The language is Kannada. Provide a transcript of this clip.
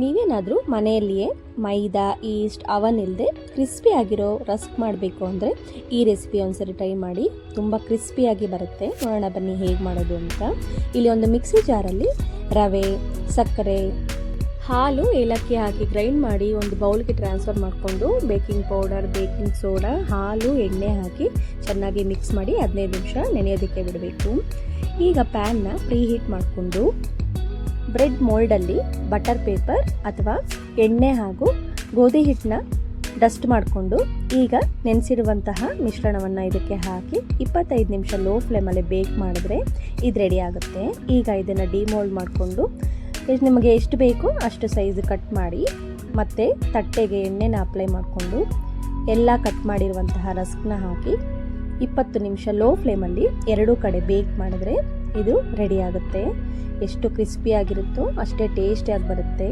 ನೀವೇನಾದರೂ ಮನೆಯಲ್ಲಿಯೇ ಮೈದಾ, ಈಸ್ಟ್, ಅವನ್ ಇಲ್ಲದೆ ಕ್ರಿಸ್ಪಿ ಆಗಿರೋ ರಸ್ಕ್ ಮಾಡಬೇಕು ಅಂದರೆ ಈ ರೆಸಿಪಿ ಒಂದ್ಸರಿ ಟ್ರೈ ಮಾಡಿ. ತುಂಬ ಕ್ರಿಸ್ಪಿಯಾಗಿ ಬರುತ್ತೆ. ನೋಡೋಣ ಬನ್ನಿ ಹೇಗೆ ಮಾಡೋದು ಅಂತ. ಇಲ್ಲಿ ಒಂದು ಮಿಕ್ಸಿ ಜಾರಲ್ಲಿ ರವೆ, ಸಕ್ಕರೆ, ಹಾಲು, ಏಲಕ್ಕಿ ಹಾಕಿ ಗ್ರೈಂಡ್ ಮಾಡಿ ಒಂದು ಬೌಲ್ಗೆ ಟ್ರಾನ್ಸ್ಫರ್ ಮಾಡಿಕೊಂಡು ಬೇಕಿಂಗ್ ಪೌಡರ್, ಬೇಕಿಂಗ್ ಸೋಡಾ, ಹಾಲು, ಎಣ್ಣೆ ಹಾಕಿ ಚೆನ್ನಾಗಿ ಮಿಕ್ಸ್ ಮಾಡಿ 15 ನಿಮಿಷ ನೆನೆಯೋದಕ್ಕೆ ಬಿಡಬೇಕು. ಈಗ ಪ್ಯಾನ್ನ ಪ್ರೀ ಹೀಟ್ ಮಾಡಿಕೊಂಡು ಬ್ರೆಡ್ ಮೋಲ್ಡಲ್ಲಿ ಬಟರ್ ಪೇಪರ್ ಅಥವಾ ಎಣ್ಣೆ ಹಾಗೂ ಗೋಧಿ ಹಿಟ್ಟನ್ನ ಡಸ್ಟ್ ಮಾಡಿಕೊಂಡು ಈಗ ನೆನೆಸಿರುವಂತಹ ಮಿಶ್ರಣವನ್ನು ಇದಕ್ಕೆ ಹಾಕಿ 25 ನಿಮಿಷ ಲೋ ಫ್ಲೇಮಲ್ಲಿ ಬೇಕ್ ಮಾಡಿದ್ರೆ ಇದು ರೆಡಿ ಆಗುತ್ತೆ. ಈಗ ಇದನ್ನು ಡಿಮೋಲ್ಡ್ ಮಾಡಿಕೊಂಡು ನಿಮಗೆ ಎಷ್ಟು ಬೇಕೋ ಅಷ್ಟು ಸೈಜ್ ಕಟ್ ಮಾಡಿ ಮತ್ತು ತಟ್ಟೆಗೆ ಎಣ್ಣೆನ ಅಪ್ಲೈ ಮಾಡಿಕೊಂಡು ಎಲ್ಲ ಕಟ್ ಮಾಡಿರುವಂತಹ ರಸ್ಕ್ನ ಹಾಕಿ 20 ನಿಮಿಷ ಲೋ ಫ್ಲೇಮಲ್ಲಿ ಎರಡೂ ಕಡೆ ಬೇಕ್ ಮಾಡಿದ್ರೆ ಇದು ರೆಡಿ ಆಗುತ್ತೆ. ಎಷ್ಟು ಕ್ರಿಸ್ಪಿಯಾಗಿರುತ್ತೋ ಅಷ್ಟೇ ಟೇಸ್ಟಿಯಾಗಿ ಬರುತ್ತೆ.